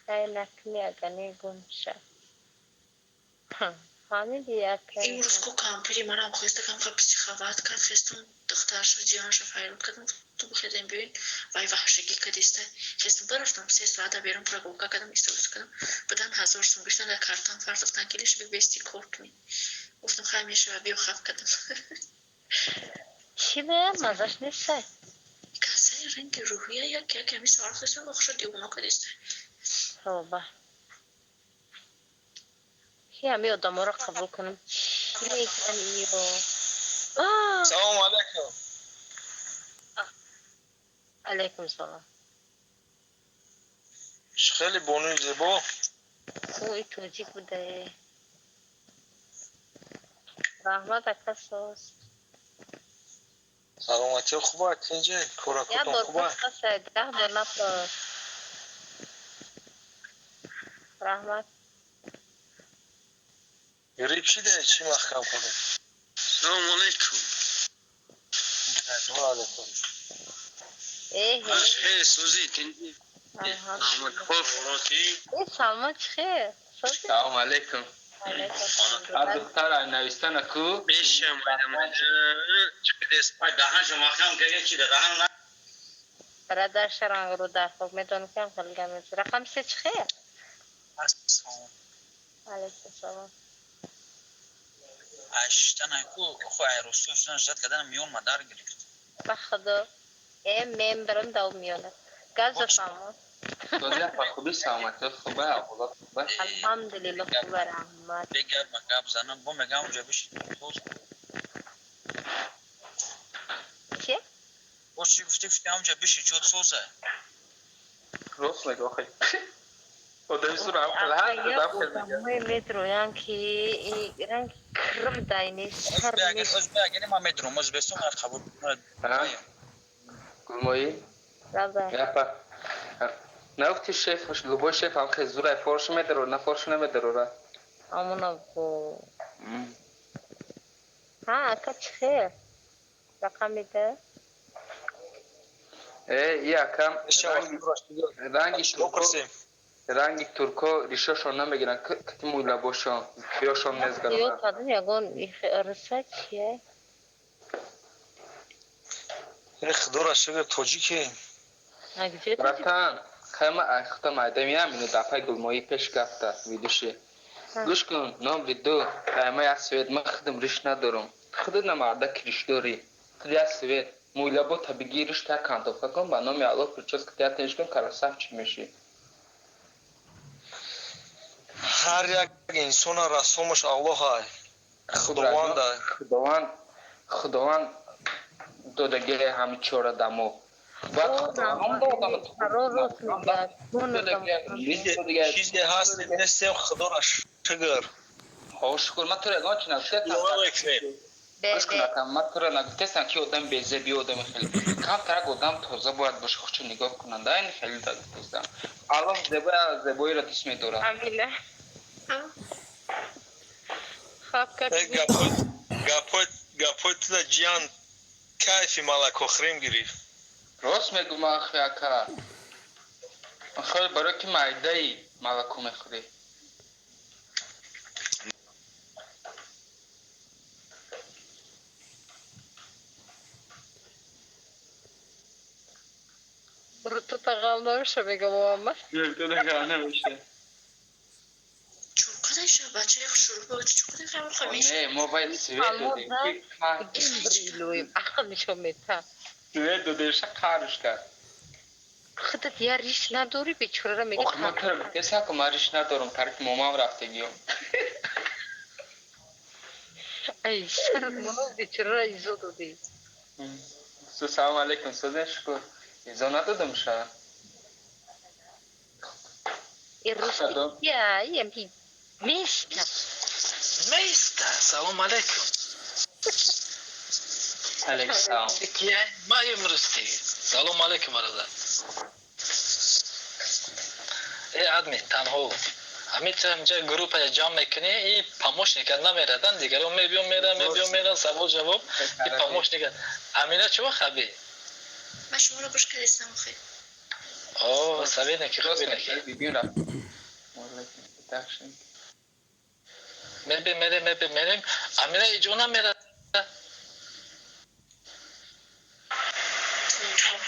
نکنی اگه گم شد همین یک این روز کو کامپیری منم خواستم که پیش خواد کرد خواستم دخترش جیانش فایل کردم تو بخیدم ببین وای وحشگی کدیسته خواستم برفتم 3 ساعت بیرون پروگرام کردم استفاده کردم بدن 1000 سوم بیشتر در کارتون فرض تنکیلش به بیستی کورت می گفتم خمیشه بیو خاف کردم چی به مزاش نیسته کاسه رنگ روحیه یا که کمی سوال خواستم بخش دیوونه کدیسته توبه کی همی آدم را قبول کنم چی میگن ایو سلام علیکم علیکم سلام خیلی بانوی زیبا اوی توجیک بوده رحمت اکساس سلامتی خوبه کنجی کورا یا کتون خوبه برکت کسه 10 بار نفر رحمت گریب شده چی محکم کنه سلام علیکم و علیکم خیر سوزی کنجی احمد خوف این سلمان چی خیر سلام علیکم از دختر نویستن اکو بیشم چه اسپای دهان شما خام که چی دهان برادر شران رو در خوب میدونم که خیلی گمیز رقم 3 چی خیر علیکم سلام اشتن اکو خو ایروسیوشن شد کردن میون مدار گرفت بخدا میم برم دو میونه گاز سلمان سوزی اپا خوبی سلامتی خوبه اولا خوبه الحمدلله خوبه رحمت بگرد مکاب زنم با مگم اونجا بشید توز چی؟ باش چی گفتی اونجا بشید جو توزه روز میگه آخی آدمی سو رام کل هر دم خیلی میگه آدمای میدرویان که این رنگ کرم داینی سر میشه از بگیریم ما مترو مز بسون هر خبر گلمایی رازه اپا نوکتی شیف خوش لبوی شیف هم خیلی زورای فرش میدرو نه فرش نمیدرو را امونا بو ها اکا چی خیر رقم میده ای اکم رنگی ترکو ریشاشو نمیگیرن کتی موی لباشون بیاشون یا نزگرن کدوم یگون رسه چیه؟ این خدور شده توجیکی اگه چه براتان خیمه اختم آدمی همینو دفعه گلمایی پیش گفته ویدوشی گوش کن نام ویدو خیمه از سوید من خودم ریش ندارم خودت نمارده کریش داری خودی از سوید موی لبا تا بگیرش تا کانتوفه کن با نامی الله پرچوز کتیا تنش کن کارا صف چی میشی هر یک انسان رسومش الله های خداوند دودگه همه چوره دمو بعد خداوند چیزی هست نیستیم خدورش شگر شکر من تو را اگه چی نگفته گوش کن اکم من تو را نگفته سن که آدم بیزه بی آدم خیلی کم ترک آدم تازه باید باشه خوش نگاه کننده این خیلی داده گفتم الله زبایی را تسمی دوره امیله خواب کرد گپوی تو جیان کیفی ملک اخریم گریف راست میگو ما اخی اکا خیلی برای که معده ای ملکو میخوری برو تو تقام نمیشه بگم محمد تو نگاه نمیشه چون شب بچه شروع بود چون خبر خمیش نه ما باید سویت دادیم بریلویم اخم نشون میتم سویت دادیم کارش کرد خودت یه ریش نداری بیچاره را میگه من تو رو بکسه که من ریش ندارم ترک مامام رفته گیم ای سر منو بیچاره را ایزو دادی سلام علیکم سوزه شکر ایزا ندادم شا این روز که یه میشتم سلام علیکم علیکم سلام ما یمرستی سلام علیکم برادر ای آدمی تنها همین اینجا گروپ جمع میکنی این پاموش نکرد نمیردن دیگر اون میبیون سوال جواب این پاموش نکرد امینه چه خبی من شما رو بش کردستم خیلی اوه سوینه که خوبی نکی ببین رفت تخشن میریم امیره ایجونا میره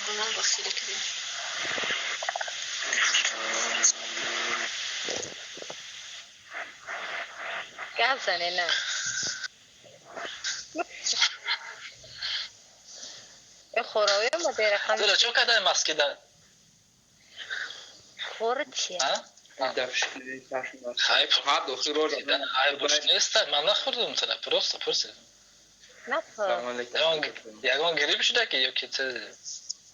به من بخیره کردیم گپ زنه نه یه خوراوی ما دیر رقم داره چو کده مسکیده خور چیه؟ دفشکلی تخشن خیلی ها دخی رو دیدن های بوش نیست من نخوردم تره پرسید نه پر یگان گریب شده که یکی چه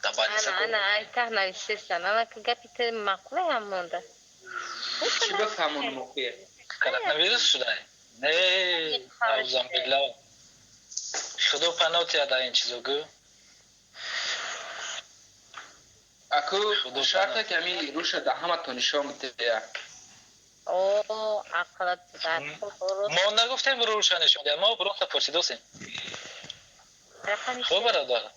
دبانی انا ایتاه نویسیستن انا که گپی تی مقله هم مونده چی بفهمون موقعه کرونا ویروس شده نه اعوذ بالله خدا پناه تیاده این چیزو گو اکو شرط کمی روش ده همه تو نشان میده اوه عقلت در ما نگفتیم روشنشون ما برو تا پرسیدوسیم رقمی خب برادر